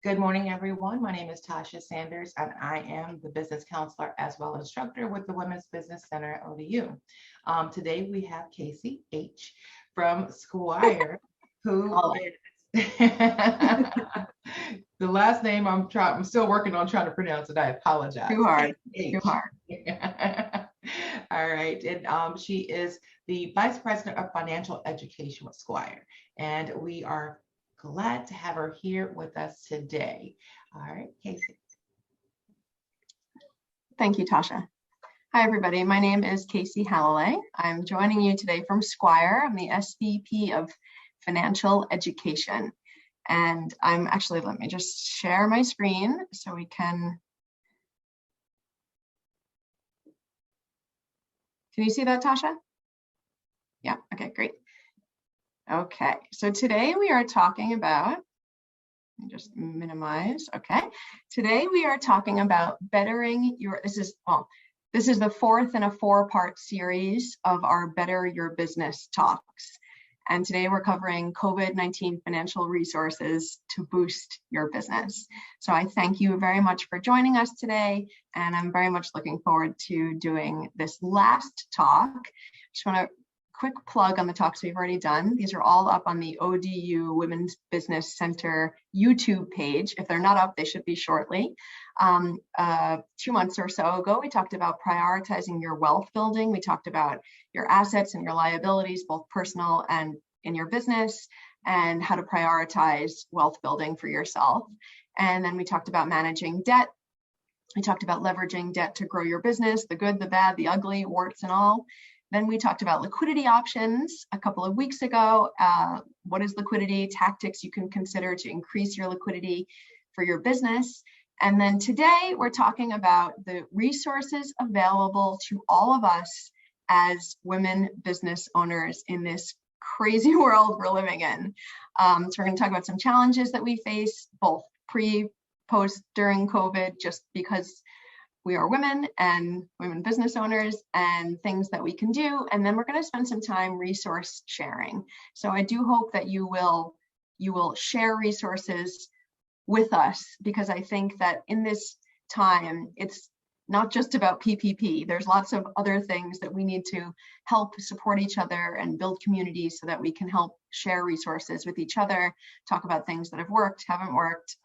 Good morning, everyone. My name is Tasha Sanders, and I am the business counselor as well as instructor with the Women's Business Center at ODU. Today we have Casey H. from Squire, who is the last name I'm still working on trying to pronounce it. I apologize. Too hard. All right, and she is the Vice President of Financial Education with Squire, and we are glad to have her here with us today. All right, Casey. Thank you, Tasha. Hi, everybody. My name is Casey Hallilay. I'm joining you today from Squire. I'm the SVP of Financial Education. And I'm actually, let me just share my screen so we can you see that, Tasha? Yeah, okay, great. Okay, so today we are talking about, let me just minimize, okay. Today we are talking about bettering your, this is the fourth in a 4-part series of our Better Your Business talks. And today we're covering COVID-19 financial resources to boost your business. So I thank you very much for joining us today. And I'm very much looking forward to doing this last talk. Just want to quick plug on the talks we've already done. These are all up on the ODU Women's Business Center YouTube page. If they're not up, they should be shortly. 2 months or so ago, we talked about prioritizing your wealth building. We talked about your assets and your liabilities, both personal and in your business, and how to prioritize wealth building for yourself. And then we talked about managing debt. We talked about leveraging debt to grow your business, the good, the bad, the ugly, warts and all. Then we talked about liquidity options a couple of weeks ago. What is liquidity? Tactics you can consider to increase your liquidity for your business. And then today we're talking about the resources available to all of us as women business owners in this crazy world we're living in. So we're going to talk about some challenges that we face, both pre, post, during COVID, just because we are women and women business owners, and things that we can do. And then we're going to spend some time resource sharing. So I do hope that you will share resources with us, because I think that in this time, it's not just about PPP. There's lots of other things that we need to help support each other and build communities so that we can help share resources with each other, talk about things that have worked, haven't worked,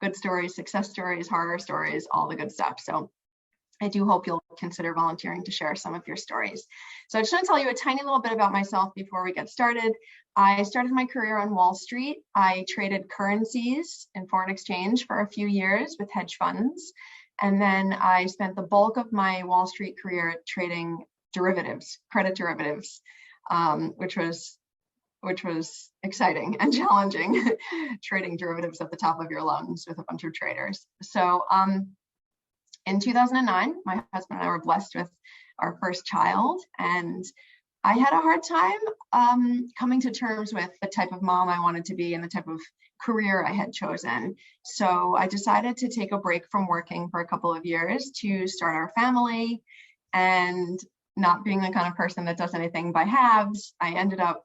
good stories, success stories, horror stories, all the good stuff. So I do hope you'll consider volunteering to share some of your stories. So I just want to tell you a tiny little bit about myself before we get started. I started my career on Wall Street. I traded currencies and foreign exchange for a few years with hedge funds. And then I spent the bulk of my Wall Street career trading derivatives, credit derivatives, which was exciting and challenging, trading derivatives at the top of your lungs with a bunch of traders. So in 2009, my husband and I were blessed with our first child, and I had a hard time coming to terms with the type of mom I wanted to be and the type of career I had chosen. So I decided to take a break from working for a couple of years to start our family. And not being the kind of person that does anything by halves, I ended up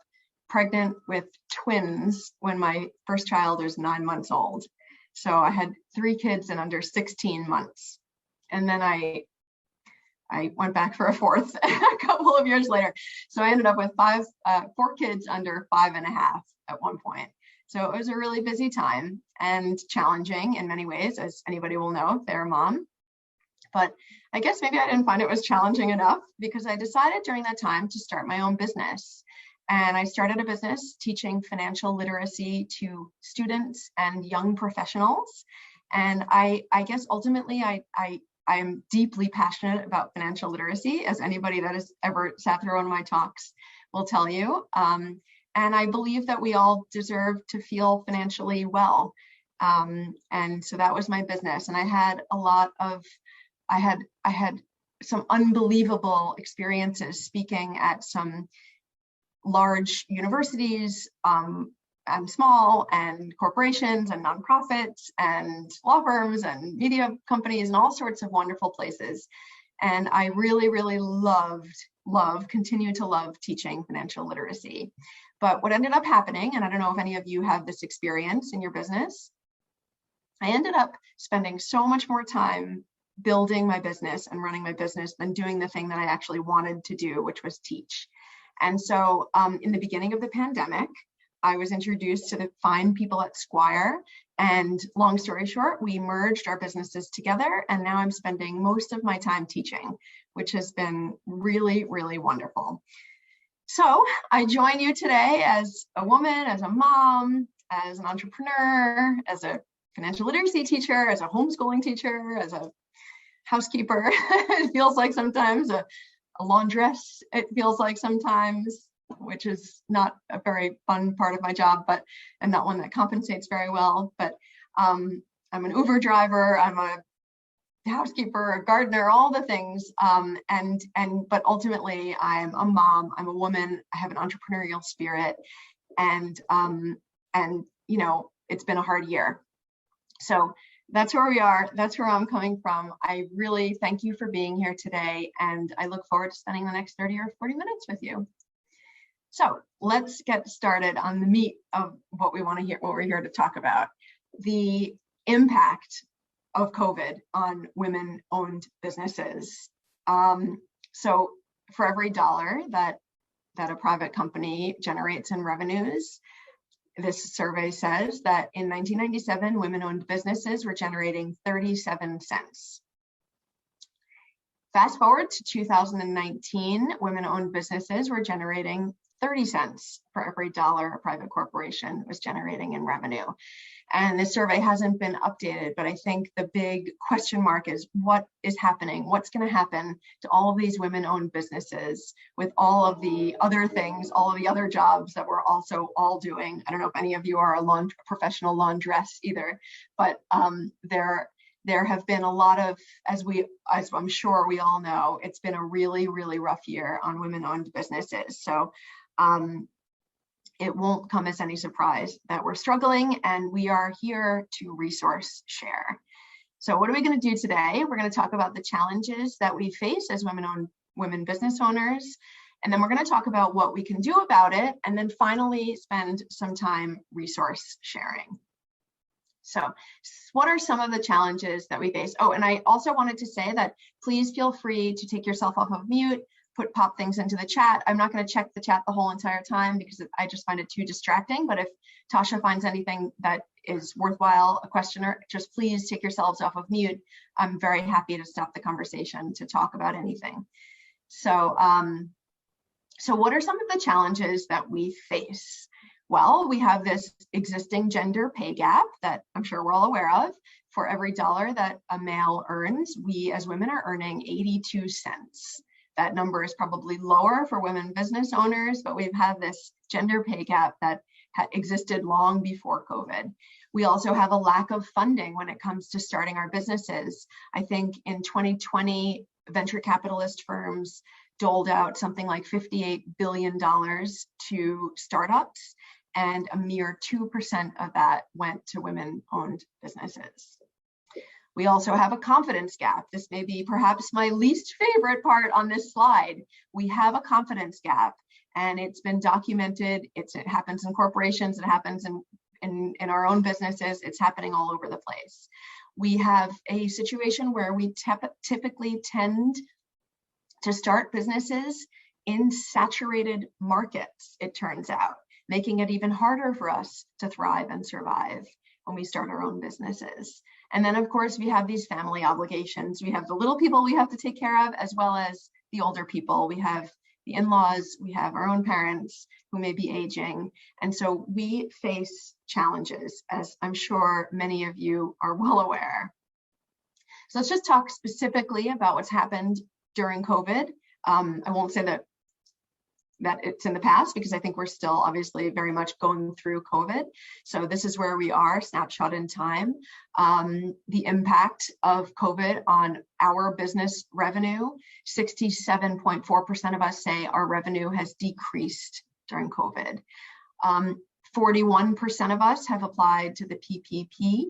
pregnant with twins when my first child was 9 months old. So I had 3 kids in under 16 months. And then I went back for a fourth a couple of years later. So I ended up with 4 kids under 5.5 at one point. So it was a really busy time and challenging in many ways, as anybody will know if they're a mom. But I guess maybe I didn't find it was challenging enough, because I decided during that time to start my own business. And I started a business teaching financial literacy to students and young professionals. And I guess ultimately I am deeply passionate about financial literacy, as anybody that has ever sat through one of my talks will tell you. And I believe that we all deserve to feel financially well. And so that was my business. And I had I had some unbelievable experiences speaking at some large universities, and small, and corporations and nonprofits and law firms and media companies and all sorts of wonderful places. And I really, really continue to love teaching financial literacy. But what ended up happening, and I don't know if any of you have this experience in your business, I ended up spending so much more time building my business and running my business than doing the thing that I actually wanted to do, which was teach. And so in the beginning of the pandemic, I was introduced to the fine people at Squire, and long story short, we merged our businesses together, and now I'm spending most of my time teaching, which has been really, really wonderful. So I join you today as a woman, as a mom, as an entrepreneur, as a financial literacy teacher, as a homeschooling teacher, as a housekeeper. It feels like sometimes a laundress, it feels like sometimes, which is not a very fun part of my job, but and not one that compensates very well. But I'm an Uber driver, I'm a housekeeper, a gardener, all the things. But ultimately I'm a mom, I'm a woman, I have an entrepreneurial spirit, and you know, it's been a hard year. So that's where we are. That's where I'm coming from. I really thank you for being here today, and I look forward to spending the next 30 or 40 minutes with you. So let's get started on the meat of what we want to hear, what we're here to talk about: the impact of COVID on women-owned businesses. So for every dollar that a private company generates in revenues, this survey says that in 1997, women-owned businesses were generating 37 cents. Fast forward to 2019, women-owned businesses were generating 30 cents for every dollar a private corporation was generating in revenue. And this survey hasn't been updated, but I think the big question mark is what is happening? What's going to happen to all of these women-owned businesses with all of the other things, all of the other jobs that we're also all doing? I don't know if any of you are a professional laundress either, but there have been a lot of, as I'm sure we all know, it's been a really, really rough year on women-owned businesses. So it won't come as any surprise that we're struggling, and we are here to resource share. So what are we going to do today? We're going to talk about the challenges that we face as women business owners, and then we're going to talk about what we can do about it, and then finally spend some time resource sharing. So what are some of the challenges that we face? Oh, and I also wanted to say that please feel free to take yourself off of mute, pop things into the chat. I'm not going to check the chat the whole entire time because I just find it too distracting. But if Tasha finds anything that is worthwhile, a questioner, just please take yourselves off of mute. I'm very happy to stop the conversation to talk about anything. So, so what are some of the challenges that we face? Well, we have this existing gender pay gap that I'm sure we're all aware of. For every dollar that a male earns, we as women are earning 82 cents. That number is probably lower for women business owners, but we've had this gender pay gap that existed long before COVID. We also have a lack of funding when it comes to starting our businesses. I think in 2020, venture capitalist firms doled out something like $58 billion to startups, and a mere 2% of that went to women-owned businesses. We also have a confidence gap. This may be perhaps my least favorite part on this slide. We have a confidence gap, and it's been documented. It happens in corporations, it happens in our own businesses, it's happening all over the place. We have a situation where we typically tend to start businesses in saturated markets, it turns out, making it even harder for us to thrive and survive when we start our own businesses. And then, of course, we have these family obligations. We have the little people we have to take care of, as well as the older people. We have the in-laws, we have our own parents who may be aging. And so we face challenges, as I'm sure many of you are well aware. So let's just talk specifically about what's happened during COVID. I won't say that it's in the past, because I think we're still obviously very much going through COVID. So this is where we are, snapshot in time. The impact of COVID on our business revenue, 67.4% of us say our revenue has decreased during COVID. 41% of us have applied to the PPP,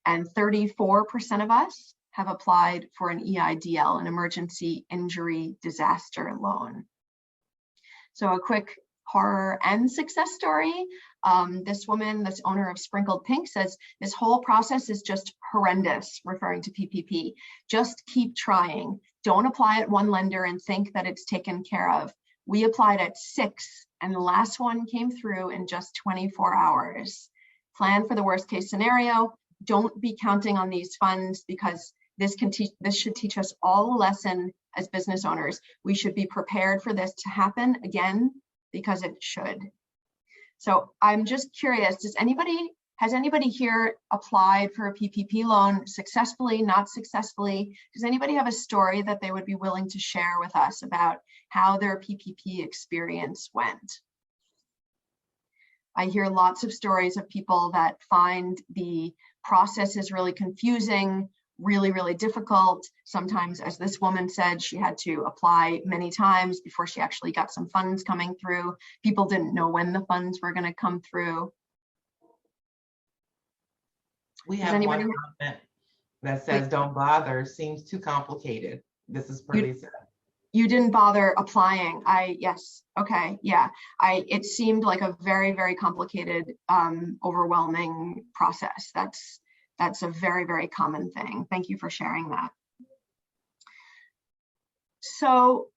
and 34% of us have applied for an EIDL, an emergency injury disaster loan. So a quick horror and success story. This woman, this owner of Sprinkled Pink, says this whole process is just horrendous, referring to PPP. Just keep trying. Don't apply at one lender and think that it's taken care of. We applied at 6 and the last one came through in just 24 hours. Plan for the worst case scenario. Don't be counting on these funds, because this should teach us all a lesson as business owners. We should be prepared for this to happen again, because it should. So I'm just curious, has anybody here applied for a PPP loan successfully, not successfully? Does anybody have a story that they would be willing to share with us about how their PPP experience went? I hear lots of stories of people that find the process is really confusing, really, really difficult. Sometimes, as this woman said, she had to apply many times before she actually got some funds coming through. People didn't know when the funds were going to come through. We have one comment that says, "Don't bother, seems too complicated." This is for Lisa. You didn't bother applying. Yes. Okay. Yeah. It seemed like a very, very complicated, overwhelming process. That's a very, very common thing. Thank you for sharing that. So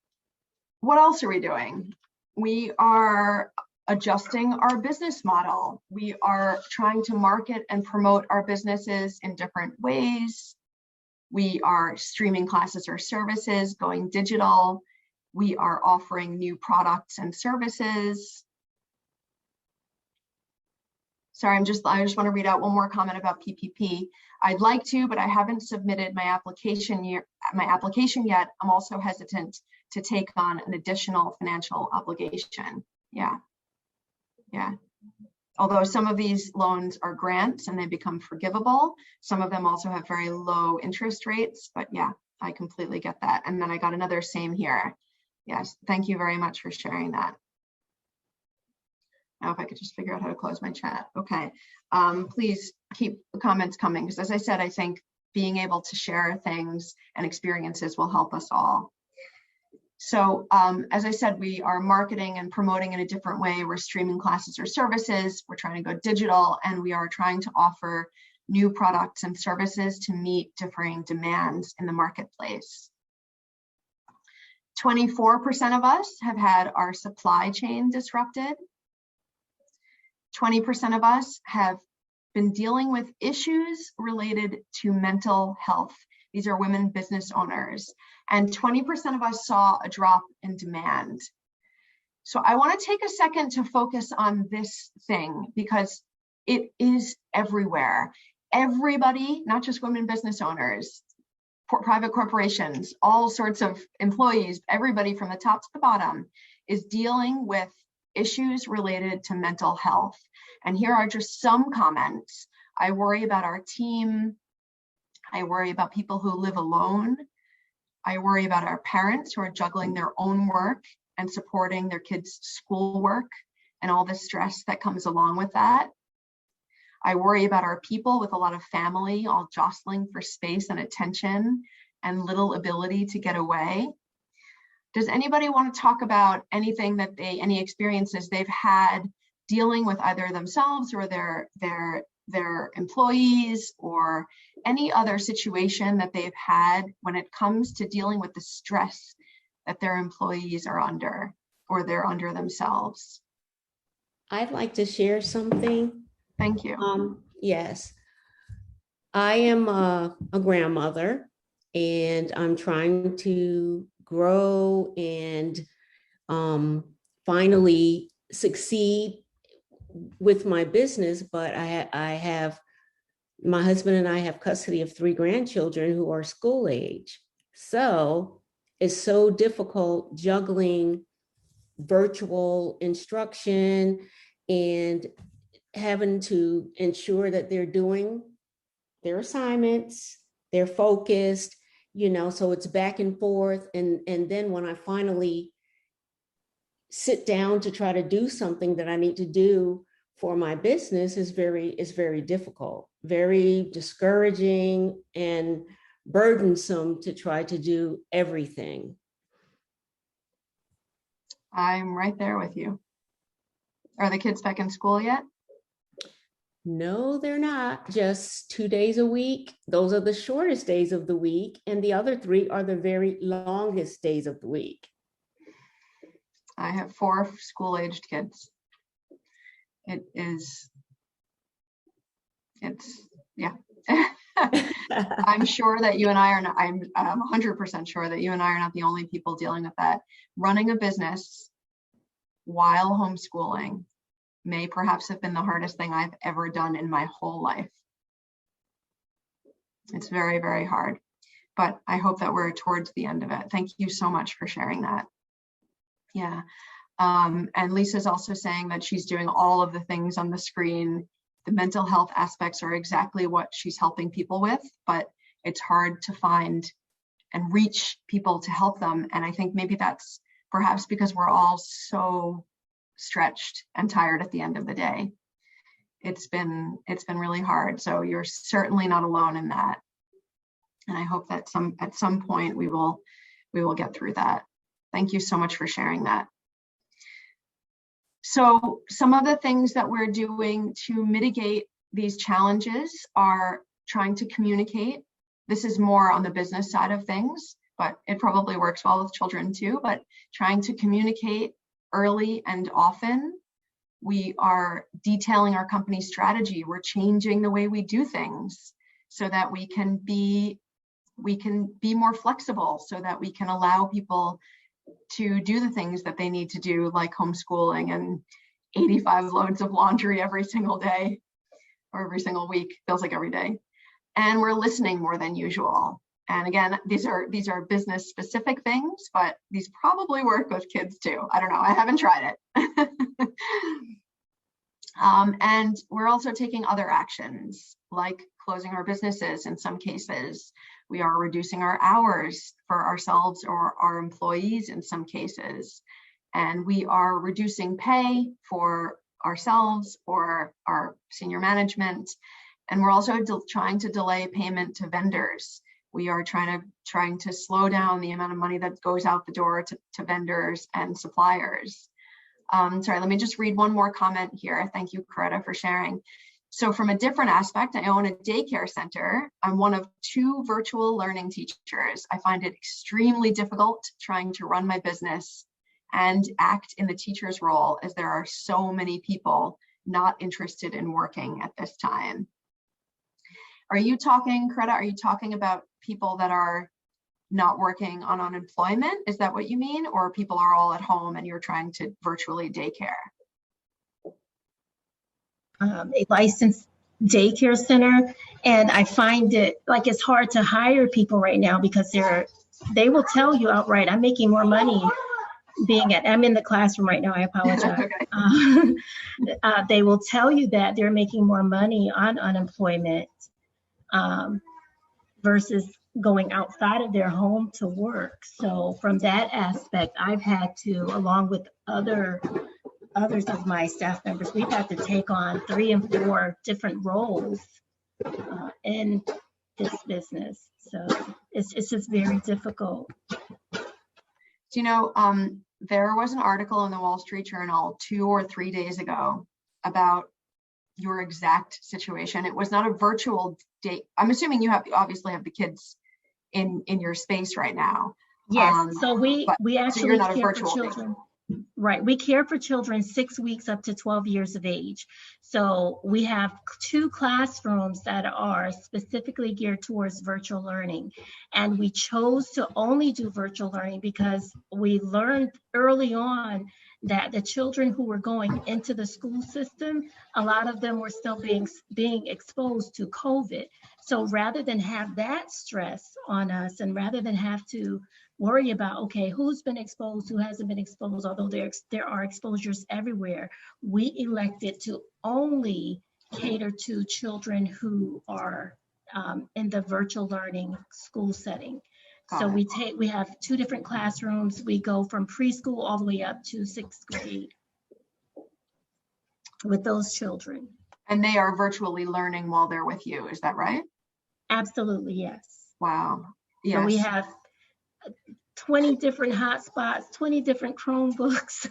what else are we doing? We are adjusting our business model. We are trying to market and promote our businesses in different ways. We are streaming classes or services, going digital. We are offering new products and services. Sorry, I just want to read out one more comment about PPP. I'd like to, but I haven't submitted my application yet. I'm also hesitant to take on an additional financial obligation. Yeah. Although some of these loans are grants and they become forgivable, some of them also have very low interest rates. But yeah, I completely get that. And then I got another same here. Yes, thank you very much for sharing that. Now, if I could just figure out how to close my chat. Okay, please keep the comments coming, because as I said, I think being able to share things and experiences will help us all. So as I said, we are marketing and promoting in a different way. We're streaming classes or services. We're trying to go digital, and we are trying to offer new products and services to meet differing demands in the marketplace. 24% of us have had our supply chain disrupted. 20% of us have been dealing with issues related to mental health. These are women business owners. And 20% of us saw a drop in demand. So I want to take a second to focus on this thing, because it is everywhere. Everybody, not just women business owners, private corporations, all sorts of employees, everybody from the top to the bottom is dealing with issues related to mental health. And here are just some comments. I worry about our team. I worry about people who live alone. I worry about our parents who are juggling their own work and supporting their kids' schoolwork and all the stress that comes along with that. I worry about our people with a lot of family, all jostling for space and attention and little ability to get away. Does anybody want to talk about anything that any experiences they've had dealing with either themselves or their employees, or any other situation that they've had when it comes to dealing with the stress that their employees are under or they're under themselves? I'd like to share something. Thank you. Yes, I am a grandmother, and I'm trying to grow and finally succeed with my business, but I have, my husband and I have custody of 3 grandchildren who are school age. So it's so difficult juggling virtual instruction and having to ensure that they're doing their assignments, they're focused, so it's back and forth. And then when I finally sit down to try to do something that I need to do for my business is very difficult, very discouraging and burdensome to try to do everything. I'm right there with you. Are the kids back in school yet? No, they're not. Just 2 days a week. Those are the shortest days of the week. And the other 3 are the very longest days of the week. I have 4 school-aged kids. Yeah. I'm sure that you and I are not, I'm 100% sure that you and I are not the only people dealing with that. Running a business while homeschooling may perhaps have been the hardest thing I've ever done in my whole life. It's very, very hard, but I hope that we're towards the end of it. Thank you so much for sharing that. Yeah. And Lisa's also saying that she's doing all of the things on the screen. The mental health aspects are exactly what she's helping people with, but it's hard to find and reach people to help them. And I think maybe that's perhaps because we're all so stretched and tired at the end of the day. It's been really hard. So you're certainly not alone in that. And I hope that at some point we will get through that. Thank you so much for sharing that. So some of the things that we're doing to mitigate these challenges are trying to communicate. This is more on the business side of things, but it probably works well with children too, but trying to communicate early and often. We are detailing our company strategy. We're changing the way we do things so that we can be more flexible, so that we can allow people to do the things that they need to do, like homeschooling and 85 loads of laundry every single day or every single week, feels like every day. And we're listening more than usual. And again, these are business specific things, but these probably work with kids too. I don't know, I haven't tried it. And we're also taking other actions like closing our businesses in some cases. We are reducing our hours for ourselves or our employees in some cases. And we are reducing pay for ourselves or our senior management. And we're also trying to delay payment to vendors. We are trying to slow down the amount of money that goes out the door to vendors and suppliers. Sorry, let me just read one more comment here. Thank you, Coretta, for sharing. So from a different aspect, I own a daycare center. I'm one of 2 virtual learning teachers. I find it extremely difficult trying to run my business and act in the teacher's role, as there are so many people not interested in working at this time. Are you talking, Coretta, are you talking about people that are not working on unemployment? Is that what you mean? Or people are all at home and you're trying to virtually daycare? A licensed daycare center, and I find it like it's hard to hire people right now because they will tell you outright, I'm making more money I'm in the classroom right now, I apologize. Okay. They will tell you that they're making more money on unemployment versus going outside of their home to work. So from that aspect, I've had to, along with others of my staff members, we've had to take on 3 and 4 different roles in this business. So it's just very difficult. You know, there was an article in the Wall Street Journal 2 or 3 days ago about your exact situation. It was not a virtual date. I'm assuming you obviously have the kids in your space right now. Yes, so we actually so care for children. Right, we care for children 6 weeks up to 12 years of age. So we have 2 classrooms that are specifically geared towards virtual learning. And we chose to only do virtual learning because we learned early on that the children who were going into the school system, a lot of them were still being exposed to COVID. So rather than have that stress on us, and rather than have to worry about, okay, who's been exposed, who hasn't been exposed, although there are exposures everywhere, we elected to only cater to children who are in the virtual learning school setting. So we have 2 different classrooms. We go from preschool all the way up to 6th grade with those children. And they are virtually learning while they're with you, is that right? Absolutely, yes. Wow. Yes. So we have 20 different hotspots, 20 different Chromebooks.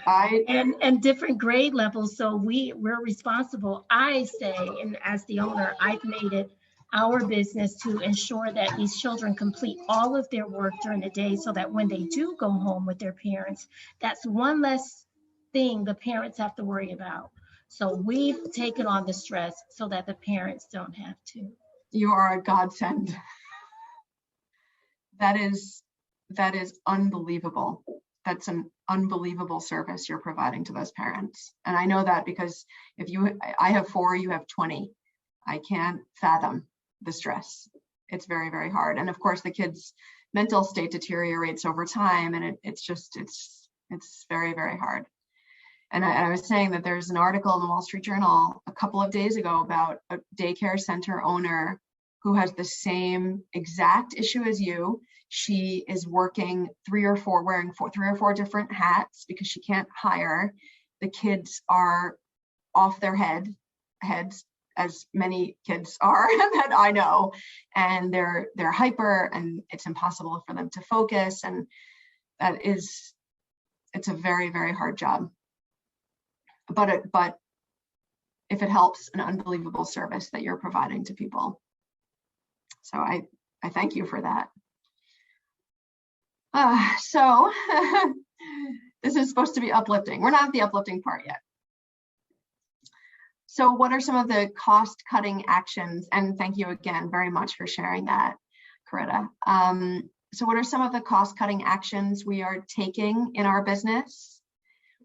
and different grade levels. So we're responsible. I say, and as the owner, I've made it our business to ensure that these children complete all of their work during the day so that when they do go home with their parents, that's one less thing the parents have to worry about. So we've taken on the stress so that the parents don't have to. You are a godsend. That is unbelievable. That's an unbelievable service you're providing to those parents. And I know that because I have 4, you have 20. I can't fathom the stress. It's very, very hard. And of course, the kids' mental state deteriorates over time, and it's very, very hard. And I was saying that there's an article in the Wall Street Journal a couple of days ago about a daycare center owner who has the same exact issue as you. She is working wearing 3 or 4 different hats because she can't hire. The kids are off their heads, as many kids are that I know, and they're hyper, and it's impossible for them to focus. And it's a very, very hard job. But if it helps, an unbelievable service that you're providing to people. So I thank you for that. So this is supposed to be uplifting. We're not at the uplifting part yet. So what are some of the cost-cutting actions? And thank you again very much for sharing that, Coretta. So what are some of the cost-cutting actions we are taking in our business?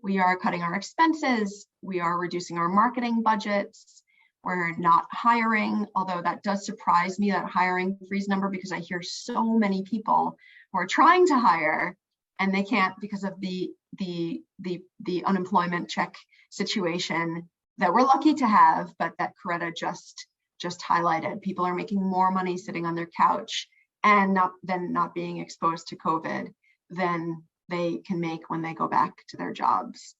We are cutting our expenses. We are reducing our marketing budgets. We're not hiring, although that does surprise me, that hiring freeze number, because I hear so many people who are trying to hire and they can't because of the unemployment check situation that we're lucky to have, but that Coretta just highlighted. People are making more money sitting on their couch and not being exposed to COVID than they can make when they go back to their jobs.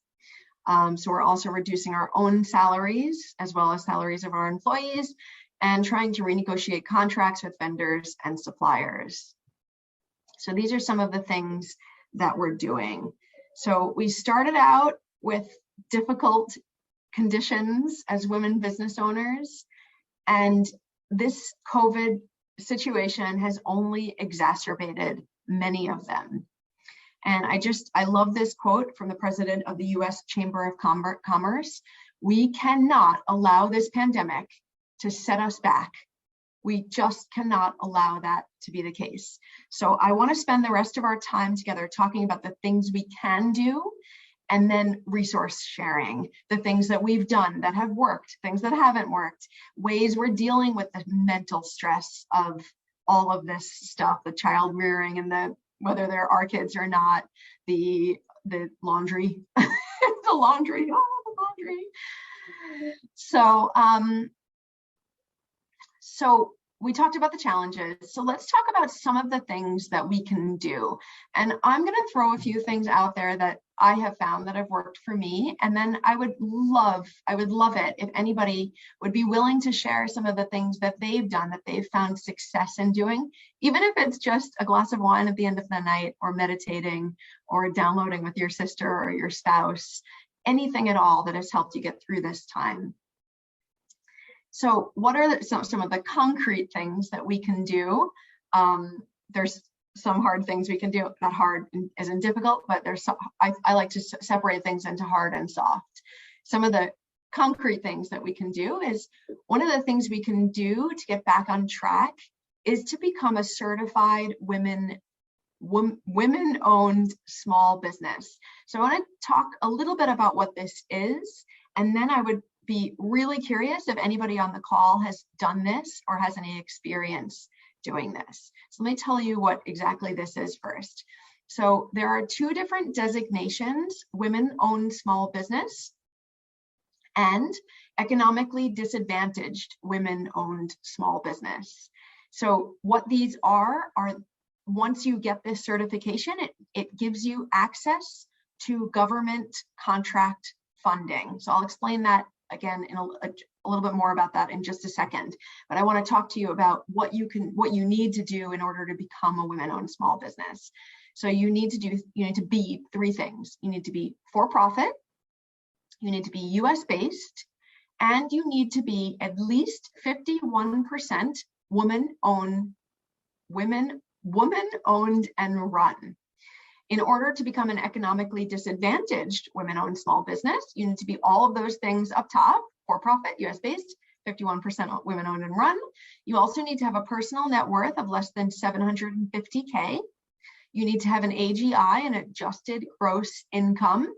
So we're also reducing our own salaries as well as salaries of our employees and trying to renegotiate contracts with vendors and suppliers. So these are some of the things that we're doing. So we started out with difficult conditions as women business owners, and this COVID situation has only exacerbated many of them. And I love this quote from the president of the US Chamber of Commerce. We cannot allow this pandemic to set us back. We just cannot allow that to be the case. So I want to spend the rest of our time together talking about the things we can do, and then resource sharing, the things that we've done that have worked, things that haven't worked, ways we're dealing with the mental stress of all of this stuff, the child rearing and whether they're our kids or not, the laundry, the laundry. So we talked about the challenges. So let's talk about some of the things that we can do. And I'm going to throw a few things out there that I have found that have worked for me. And then I would love it if anybody would be willing to share some of the things that they've done, that they've found success in doing, even if it's just a glass of wine at the end of the night, or meditating, or downloading with your sister or your spouse, anything at all that has helped you get through this time. So what are some of the concrete things that we can do? There's some hard things we can do, not hard as in difficult, but there's some, I like to separate things into hard and soft. Some of the concrete things that we can do is, one of the things we can do to get back on track is to become a certified women-owned small business. So I want to talk a little bit about what this is, and then I would be really curious if anybody on the call has done this or has any experience doing this. So let me tell you what exactly this is first. So there are 2 different designations: women-owned small business and economically disadvantaged women-owned small business. So what these are once you get this certification, it gives you access to government contract funding. So I'll explain that again in a little bit more about that in just a second. But I want to talk to you about what you need to do in order to become a women-owned small business. So you need to be three things. You need to be for-profit, you need to be US based, and you need to be at least 51% woman-owned and run. In order to become an economically disadvantaged women-owned small business, you need to be all of those things up top: for-profit, US-based, 51% women-owned and run. You also need to have a personal net worth of less than 750K. You need to have an AGI, an adjusted gross income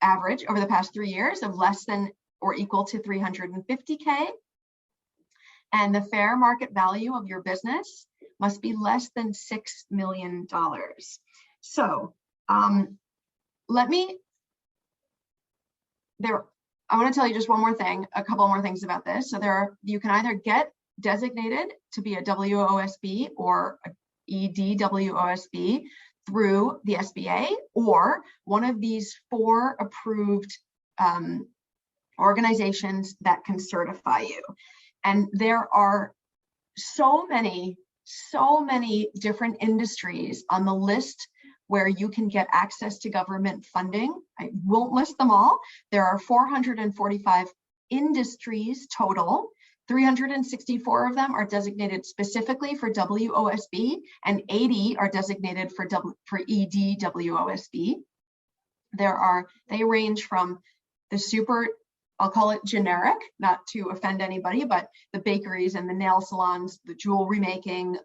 average over the past 3 years of less than or equal to 350K. And the fair market value of your business must be less than $6 million. So I want to tell you just one more thing, a couple more things about this. So you can either get designated to be a WOSB or a EDWOSB through the SBA, or one of these 4 approved organizations that can certify you. And there are so many different industries on the list where you can get access to government funding. I won't list them all. There are 445 industries total. 364 of them are designated specifically for WOSB, and 80 are designated for EDWOSB. They range from the super, I'll call it generic, not to offend anybody, but the bakeries and the nail salons, the jewelry making,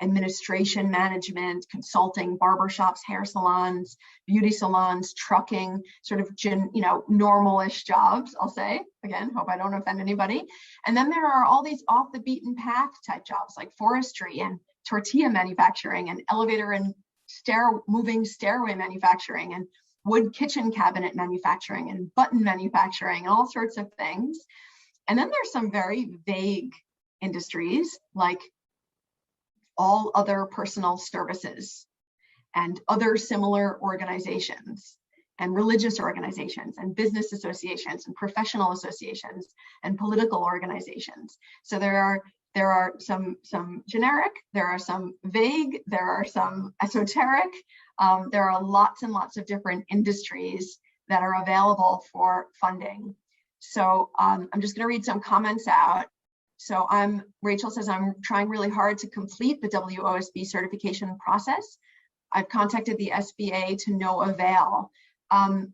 administration, management, consulting, barbershops, hair salons, beauty salons, trucking, sort of normal-ish jobs, I'll say. Again, hope I don't offend anybody. And then there are all these off the beaten path type jobs like forestry and tortilla manufacturing and elevator and moving stairway manufacturing and wood kitchen cabinet manufacturing and button manufacturing and all sorts of things. And then there's some very vague industries like all other personal services and other similar organizations and religious organizations and business associations and professional associations and political organizations. So there are some generic, there are some vague, there are some esoteric. There are lots and lots of different industries that are available for funding. So I'm just going to read some comments out. So Rachel says, I'm trying really hard to complete the WOSB certification process. I've contacted the SBA to no avail.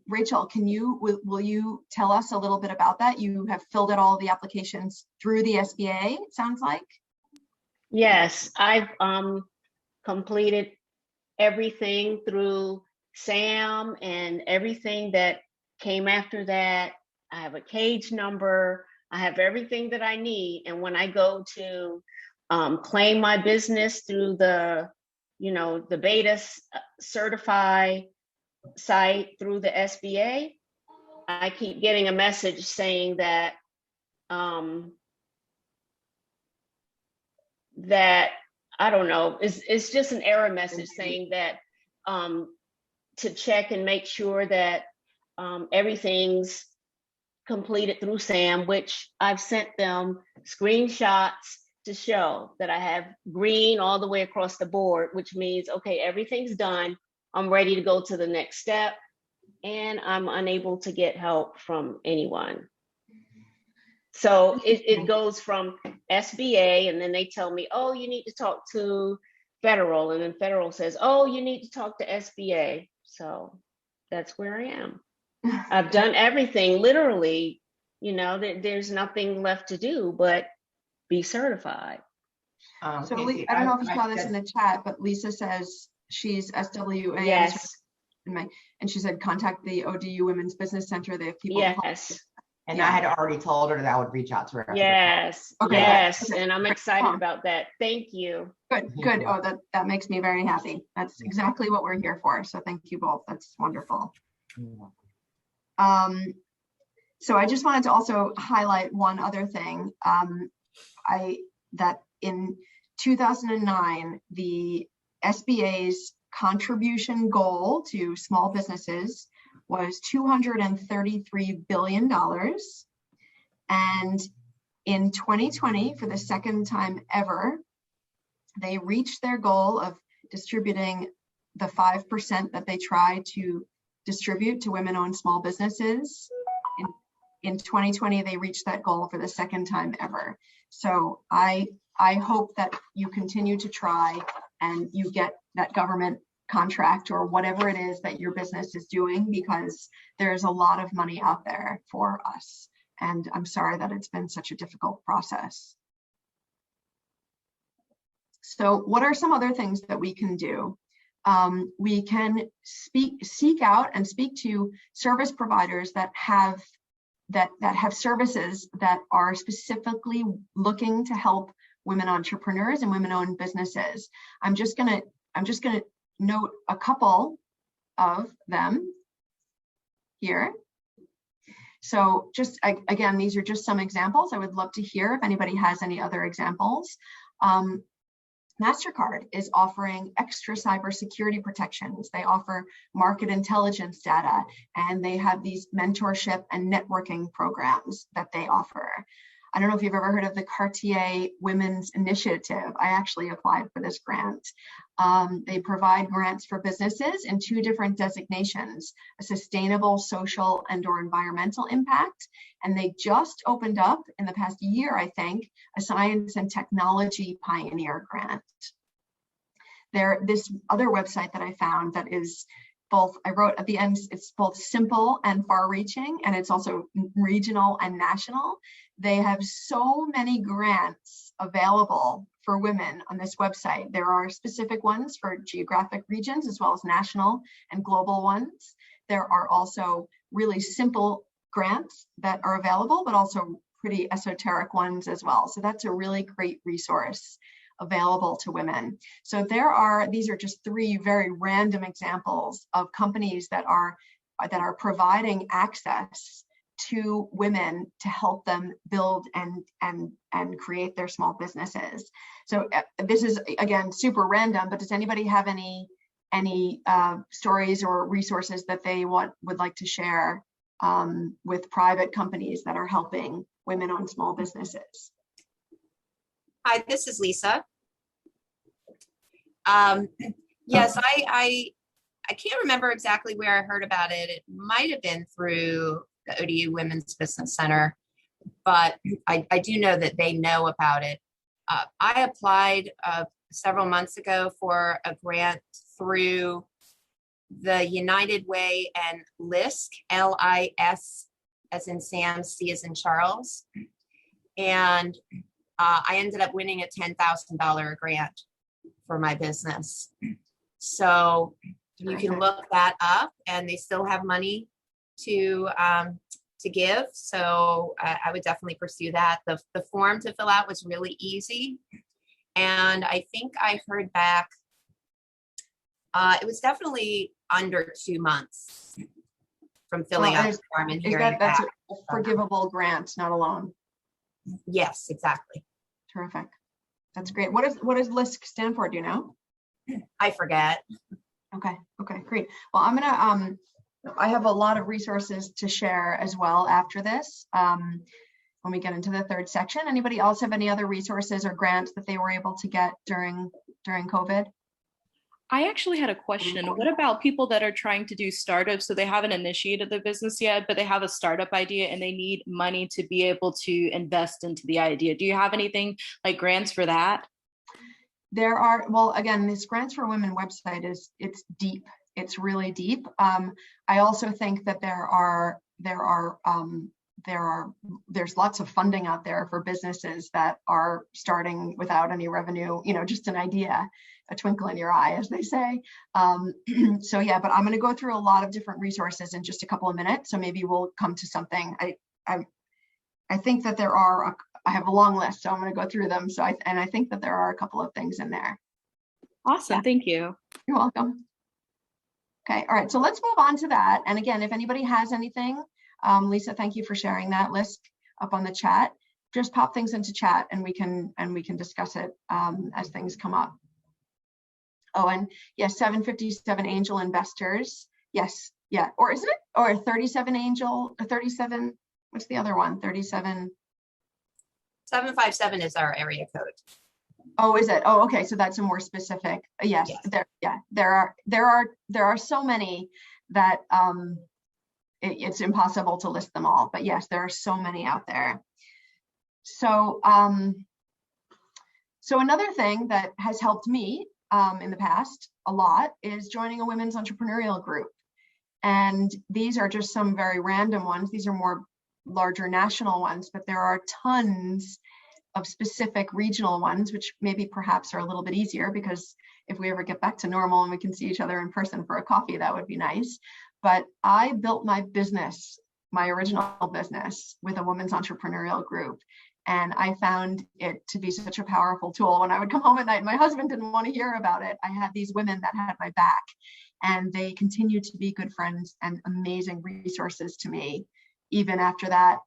Rachel, will you tell us a little bit about that? You have filled out all the applications through the SBA, it sounds like. Yes, I've completed everything through SAM and everything that came after that. I have a cage number. I have everything that I need. And when I go to claim my business through the beta certify site through the SBA, I keep getting a message saying that I don't know, it's just an error message saying that to check and make sure that everything's completed through SAM, which I've sent them screenshots to show that I have green all the way across the board, which means, okay, everything's done. I'm ready to go to the next step, and I'm unable to get help from anyone. So it goes from SBA, and then they tell me, oh, you need to talk to federal, and then federal says, oh, you need to talk to SBA. So that's where I am. I've done everything, literally, there's nothing left to do but be certified. So I don't know if you saw this in the chat, but Lisa says she's SWA. Yes. And she said, contact the ODU Women's Business Center. They have people. Yes. And I had already told her that I would reach out to her. Yes. Okay. Yes. Okay. And I'm excited about that. Thank you. Good. Oh, that makes me very happy. That's exactly what we're here for. So thank you both. That's wonderful. So I just wanted to also highlight one other thing. That in 2009, the SBA's contribution goal to small businesses was $233 billion. And in 2020, for the second time ever, they reached their goal of distributing the 5% that they try to distribute to women-owned small businesses. In 2020, they reached that goal for the second time ever. So I hope that you continue to try and you get that government contract or whatever it is that your business is doing, because there's a lot of money out there for us. And I'm sorry that it's been such a difficult process. So what are some other things that we can do? We can seek out and speak to service providers that have services that are specifically looking to help women entrepreneurs and women-owned businesses. I'm just gonna note a couple of them here. So just again, these are just some examples. I would love to hear if anybody has any other examples. MasterCard is offering extra cybersecurity protections. They offer market intelligence data, and they have these mentorship and networking programs that they offer. I don't know if you've ever heard of the Cartier Women's Initiative. I actually applied for this grant. They provide grants for businesses in 2 different designations, a sustainable, social, and/or environmental impact. And they just opened up in the past year, I think, a science and technology pioneer grant. This other website that I found that is both, I wrote at the end, it's both simple and far-reaching, and it's also regional and national. They have so many grants available for women on this website. There are specific ones for geographic regions as well as national and global ones. There are also really simple grants that are available, but also pretty esoteric ones as well. So that's a really great resource available to women. So these are just 3 very random examples of companies that are providing access to women to help them build and create their small businesses. So this is, again, super random, but does anybody have any stories or resources that they would like to share with private companies that are helping women-owned small businesses? Hi, this is Lisa. Yes, I can't remember exactly where I heard about it. It might have been through the ODU Women's Business Center, but I do know that they know about it. I applied several months ago for a grant through the United Way and LISC, L-I-S as in Sam, C as in Charles. And I ended up winning a $10,000 grant for my business. So you can look that up, and they still have money to give. So I would definitely pursue that. The form to fill out was really easy. And I think I heard back, it was definitely under 2 months from filling out the form and hearing that's back. a forgivable grant, not a loan. Yes, exactly. Terrific. That's great. What does LISC stand for? Do you know? I forget. Okay, great. Well, I'm gonna, I have a lot of resources to share as well after this. When we get into the 3rd section, anybody else have any other resources or grants that they were able to get during COVID? I actually had a question. What about people that are trying to do startups? So they haven't initiated the business yet, but they have a startup idea and they need money to be able to invest into the idea. Do you have anything like grants for that? There are, well, again, this Grants for Women website it's deep. It's really deep. I also think that there's lots of funding out there for businesses that are starting without any revenue, just an idea, a twinkle in your eye, as they say. So yeah, but I'm going to go through a lot of different resources in just a couple of minutes. So maybe we'll come to something. I think that I have a long list, so I'm going to go through them. So I think that there are a couple of things in there. Awesome. Yeah. Thank you. You're welcome. Okay. All right. So let's move on to that. And again, if anybody has anything, Lisa, thank you for sharing that list up on the chat. Just pop things into chat and we can discuss it as things come up. Oh, and yes, 757 angel investors. Yes. Yeah. Or isn't it? Or 37 angel, 37. What's the other one? 37. 757 is our area code. Oh, is it? Oh, okay. So that's a more specific. Yes, Yes. There are so many that it's impossible to list them all. But yes, there are so many out there. So so another thing that has helped me in the past a lot is joining a women's entrepreneurial group. And these are just some very random ones. These are more larger national ones, but there are tons of specific regional ones, which maybe perhaps are a little bit easier, because if we ever get back to normal and we can see each other in person for a coffee, that would be nice. But I built my business, my original business, with a women's entrepreneurial group. And I found it to be such a powerful tool. When I would come home at night, my husband didn't want to hear about it. I had these women that had my back, and they continued to be good friends and amazing resources to me, even after that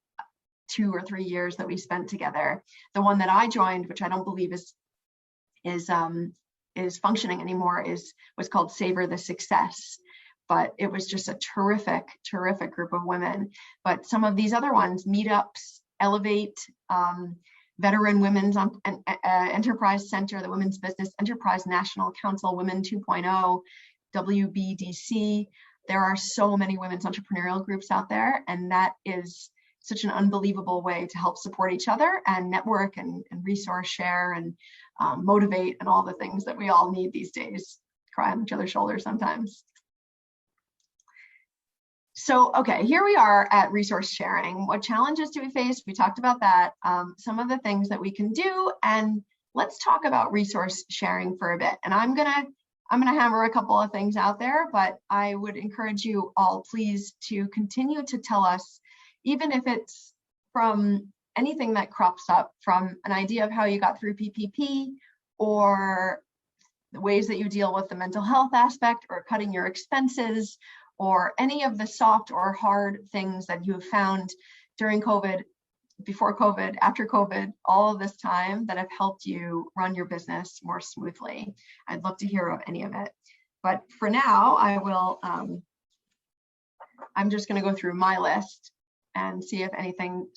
2 or 3 years that we spent together. The one that I joined, which I don't believe is functioning anymore, was called Savor the Success. But it was just a terrific group of women. But some of these other ones, meetups, Elevate, Veteran Women's Enterprise Center, the Women's Business Enterprise National Council, Women 2.0, WBDC. There are so many women's entrepreneurial groups out there, and that is such an unbelievable way to help support each other and network and resource share and motivate and all the things that we all need these days. Cry on each other's shoulders sometimes. So, okay, here we are at resource sharing. What challenges do we face? We talked about that, some of the things that we can do, and let's talk about resource sharing for a bit. And I'm gonna hammer a couple of things out there, but I would encourage you all, please, to continue to tell us, even if it's from anything that crops up, from an idea of how you got through PPP, or the ways that you deal with the mental health aspect, or cutting your expenses, or any of the soft or hard things that you have found during COVID, before COVID, after COVID, all of this time that have helped you run your business more smoothly. I'd love to hear of any of it. But for now, I will, I'm just going to go through my list and see if anything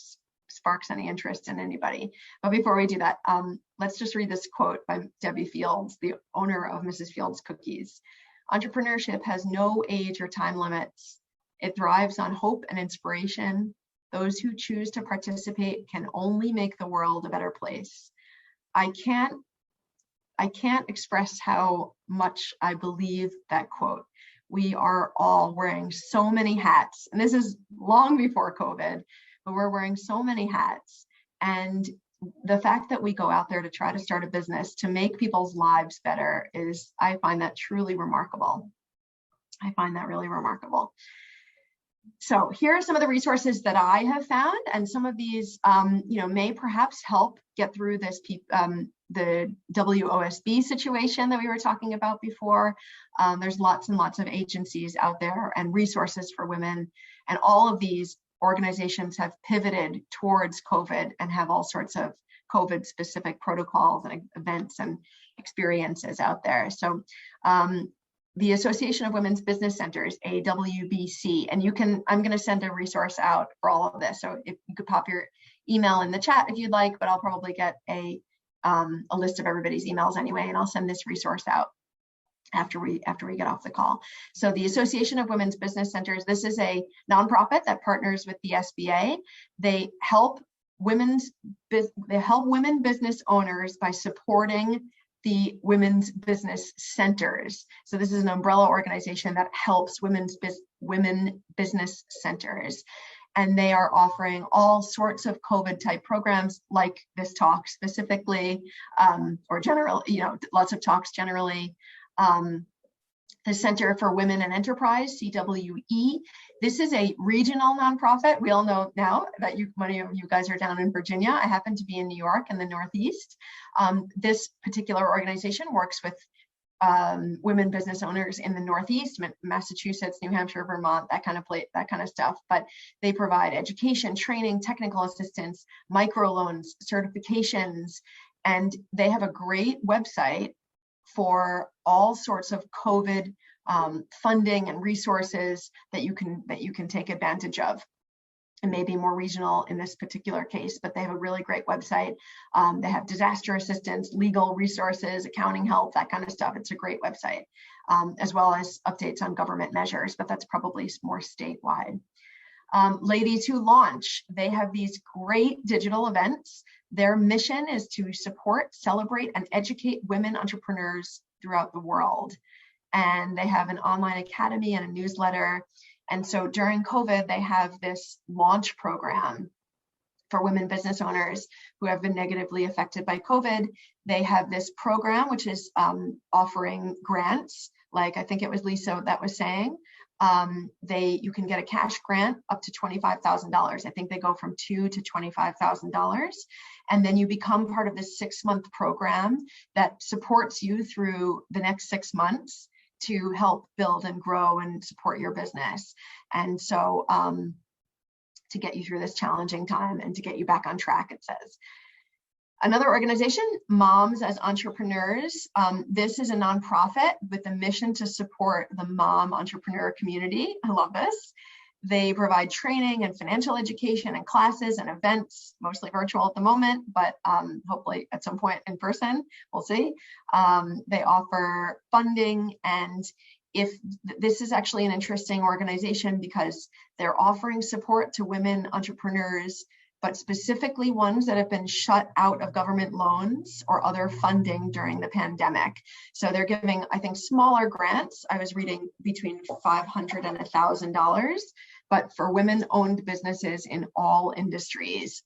sparks any interest in anybody. But before we do that, let's just read this quote by Debbie Fields, the owner of Mrs. Fields Cookies. Entrepreneurship has no age or time limits. It thrives on hope and inspiration. Those who choose to participate can only make the world a better place. I can't express how much I believe that quote. We are all wearing so many hats, and this is long before COVID, but we're wearing so many hats. And the fact that we go out there to try to start a business to make people's lives better is, I find that truly remarkable. I find that really remarkable. So here are some of the resources that I have found, and some of these, may perhaps help get through this, the WOSB situation that we were talking about before. There's lots and lots of agencies out there and resources for women, and all of these organizations have pivoted towards COVID and have all sorts of COVID specific protocols and events and experiences out there. So the Association of Women's Business Centers, AWBC, and I'm going to send a resource out for all of this. So if you could pop your email in the chat if you'd like, but I'll probably get a list of everybody's emails anyway, and I'll send this resource out after we get off the call. So the Association of Women's Business Centers, this is a nonprofit that partners with the SBA. They help women business owners by supporting the women's business centers. So this is an umbrella organization that helps women business centers. And they are offering all sorts of COVID type programs like this talk specifically, or general, lots of talks generally. The Center for Women and Enterprise, CWE. This is a regional nonprofit. We all know now that many of you guys are down in Virginia. I happen to be in New York in the Northeast. This particular organization works with women business owners in the Northeast, Massachusetts, New Hampshire, Vermont, that kind of stuff. But they provide education, training, technical assistance, microloans, certifications, and they have a great website for all sorts of COVID funding and resources that you can take advantage of. It may be more regional in this particular case, but they have a really great website. They have disaster assistance, legal resources, accounting help, that kind of stuff. It's a great website, as well as updates on government measures, but that's probably more statewide. Ladies Who Launch, they have these great digital events. Their mission is to support, celebrate, and educate women entrepreneurs throughout the world. And they have an online academy and a newsletter. And so during COVID, they have this launch program for women business owners who have been negatively affected by COVID. They have this program, which is offering grants, like I think it was Lisa that was saying. You can get a cash grant up to $25,000. I think they go from $2,000 to $25,000. And then you become part of this 6-month program that supports you through the next 6 months to help build and grow and support your business. And so to get you through this challenging time and to get you back on track, it says. Another organization, Moms as Entrepreneurs. This is a nonprofit with a mission to support the mom entrepreneur community. I love this. They provide training and financial education and classes and events, mostly virtual at the moment, but hopefully at some point in person, we'll see. They offer funding, and if this is actually an interesting organization because they're offering support to women entrepreneurs, but specifically ones that have been shut out of government loans or other funding during the pandemic. So they're giving, I think, smaller grants. I was reading between $500 and $1,000, but for women-owned businesses in all industries.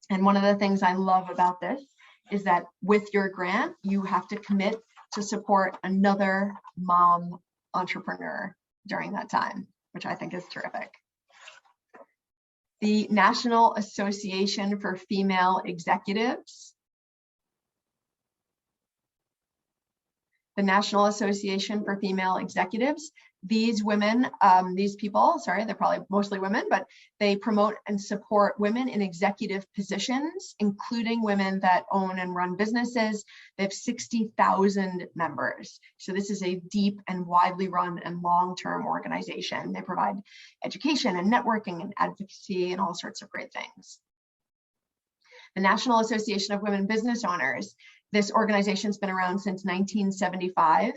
And one of the things I love about this is that with your grant, you have to commit to support another mom entrepreneur during that time, which I think is terrific. The National Association for Female Executives. The National Association for Female Executives. These women, these people, sorry, they're probably mostly women, but they promote and support women in executive positions, including women that own and run businesses. They have 60,000 members. So this is a deep and widely run and long-term organization. They provide education and networking and advocacy and all sorts of great things. The National Association of Women Business Owners. This organization's been around since 1975.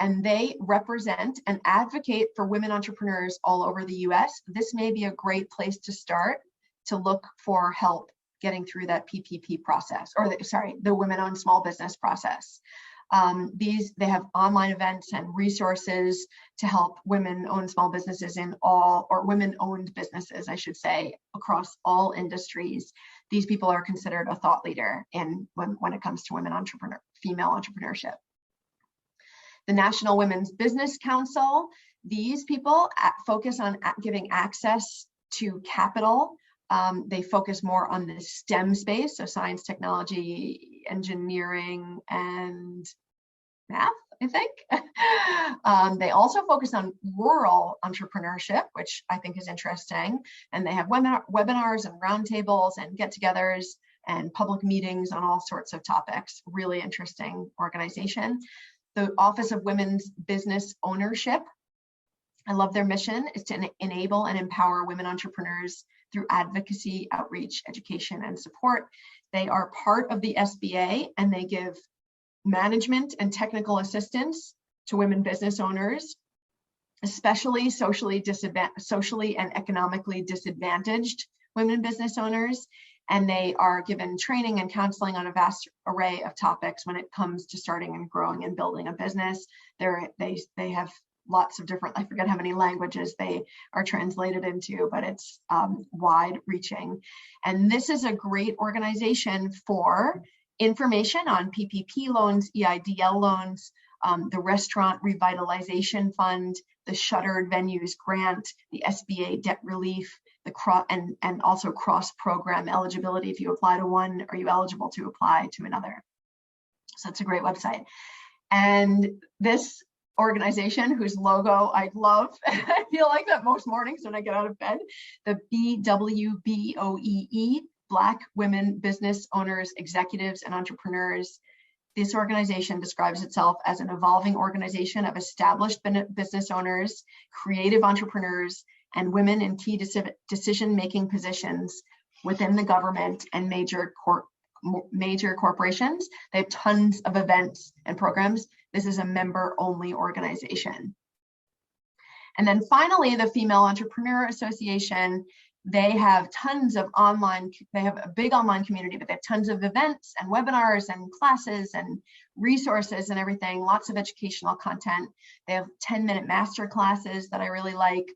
And they represent and advocate for women entrepreneurs all over the US. This may be a great place to start to look for help getting through that PPP process, or the women-owned small business process. They have online events and resources to help women-owned small businesses or women-owned businesses, I should say, across all industries. These people are considered a thought leader when it comes to female entrepreneurship. The National Women's Business Council, these people focus on giving access to capital. They focus more on the STEM space, so science, technology, engineering, and math, I think. They also focus on rural entrepreneurship, which I think is interesting. And they have webinars and roundtables and get-togethers and public meetings on all sorts of topics. Really interesting organization. The Office of Women's Business Ownership. I love their mission is to enable and empower women entrepreneurs through advocacy, outreach, education, and support. They are part of the SBA and they give management and technical assistance to women business owners, especially socially and economically disadvantaged women business owners. And they are given training and counseling on a vast array of topics when it comes to starting and growing and building a business. They have lots of different, I forget how many languages they are translated into, but it's wide reaching. And this is a great organization for information on PPP loans, EIDL loans, the Restaurant Revitalization Fund, the Shuttered Venues Grant, the SBA debt relief, and also cross-program eligibility. If you apply to one, are you eligible to apply to another? So it's a great website. And this organization, whose logo I love, I feel like that most mornings when I get out of bed, the BWBOEE, Black Women Business Owners, Executives, and Entrepreneurs. This organization describes itself as an evolving organization of established business owners, creative entrepreneurs, and women in key decision-making positions within the government and major corporations. They have tons of events and programs. This is a member-only organization. And then finally, the Female Entrepreneur Association, they have tons of they have a big online community, but they have tons of events and webinars and classes and resources and everything, lots of educational content. They have 10-minute master classes that I really like.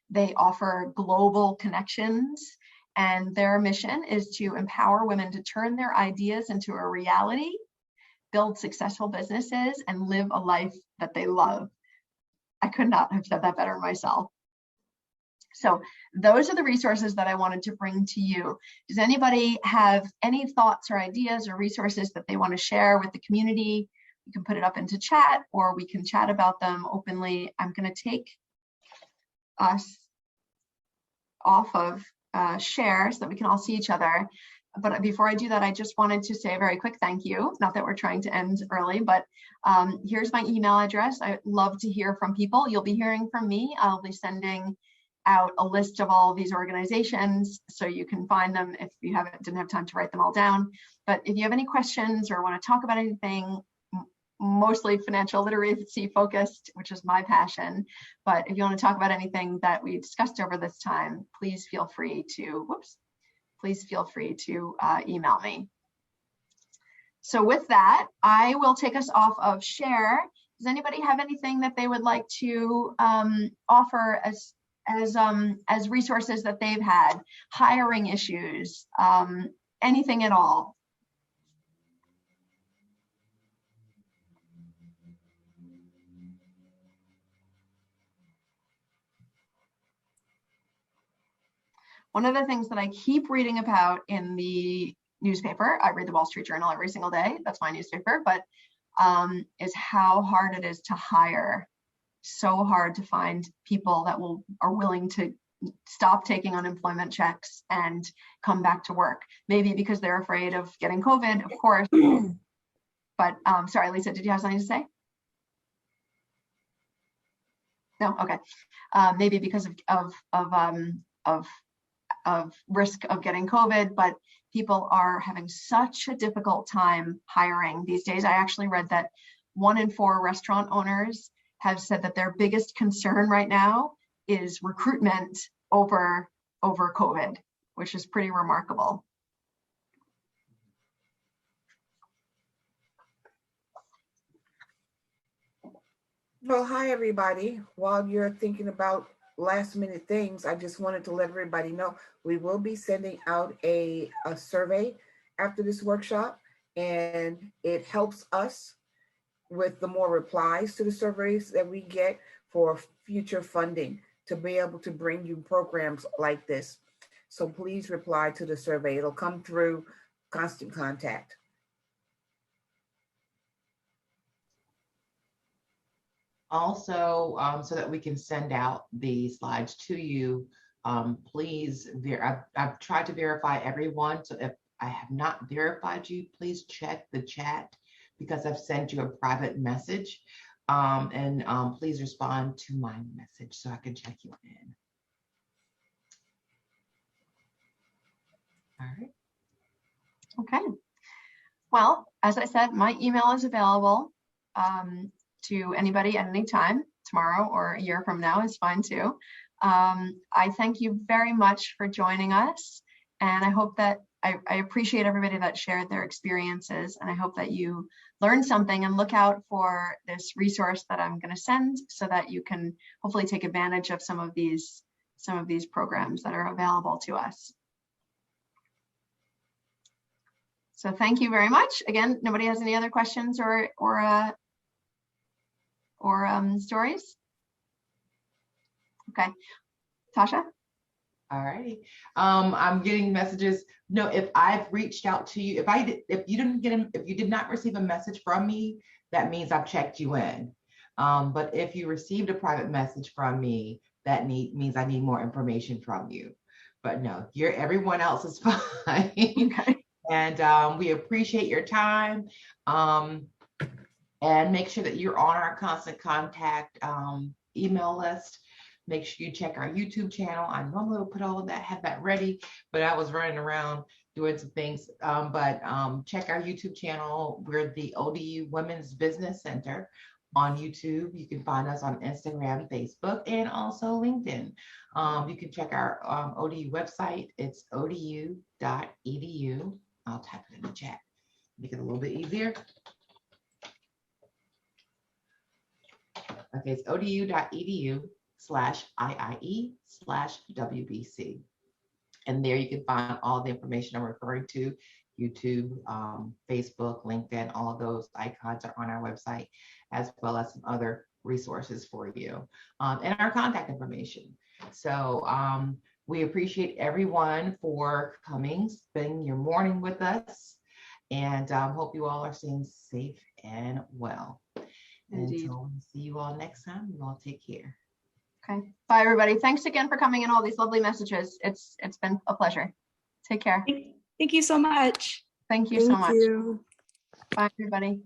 They offer global connections, and their mission is to empower women to turn their ideas into a reality, build successful businesses, and live a life that they love. I could not have said that better myself. So those are the resources that I wanted to bring to you. Does anybody have any thoughts or ideas or resources that they want to share with the community? You can put it up into chat, or we can chat about them openly. I'm going to take us off of share so that we can all see each other. But before I do that, I just wanted to say a very quick thank you. Not that we're trying to end early, but here's my email address. I'd love to hear from people. You'll be hearing from me. I'll be sending out a list of all of these organizations so you can find them if you didn't have time to write them all down. But if you have any questions or want to talk about anything, mostly financial literacy focused, which is my passion, but if you want to talk about anything that we discussed over this time, please feel free to, email me. So with that, I will take us off of share. Does anybody have anything that they would like to offer as resources that they've had, hiring issues, anything at all? One of the things that I keep reading about in the newspaper, I read the Wall Street Journal every single day, that's my newspaper, but is how hard it is to hire. So hard to find people that are willing to stop taking unemployment checks and come back to work. Maybe because they're afraid of getting COVID, of course. But sorry, Lisa, did you have something to say? No, okay. Maybe because of risk of getting COVID, but people are having such a difficult time hiring these days. I actually read that 1 in 4 restaurant owners have said that their biggest concern right now is recruitment over COVID, which is pretty remarkable. Well, hi, everybody. While you're thinking about last minute things, I just wanted to let everybody know we will be sending out a survey after this workshop, and it helps us with the more replies to the surveys that we get for future funding to be able to bring you programs like this. So please reply to the survey. It'll come through Constant Contact. Also, so that we can send out the slides to you, please, I've tried to verify everyone. So if I have not verified you, please check the chat because I've sent you a private message. And please respond to my message so I can check you in. All right. Okay. Well, as I said, my email is available to anybody at any time. Tomorrow or a year from now is fine too. I thank you very much for joining us. And I hope that I appreciate everybody that shared their experiences, and I hope that you learned something and look out for this resource that I'm going to send so that you can hopefully take advantage of some of these programs that are available to us. So thank you very much. Again, nobody has any other questions or stories? Okay, Tasha? All righty. I'm getting messages. No, if I've reached out to you, if you did not receive a message from me, that means I've checked you in. But if you received a private message from me, that means I need more information from you. But no, everyone else is fine. Okay. And we appreciate your time. And make sure that you're on our Constant Contact email list Make sure you check our YouTube channel. I normally will put all of that, have that ready, but I was running around doing some things. Check our YouTube channel. We're the ODU Women's Business Center on YouTube. You can find us on Instagram, Facebook, and also LinkedIn. You can check our ODU website. It's odu.edu. I'll type it in the chat, make it a little bit easier. Okay, it's odu.edu/IIE/WBC. And there you can find all the information I'm referring to, YouTube, Facebook, LinkedIn, all of those icons are on our website, as well as some other resources for you, and our contact information. So we appreciate everyone for coming, spending your morning with us, and hope you all are staying safe and well. Indeed. Until we see you all next time, you all take care. Okay. Bye, everybody. Thanks again for coming in, all these lovely messages. It's been a pleasure. Take care. Thank you so much. Thank you so much. you. Bye, everybody.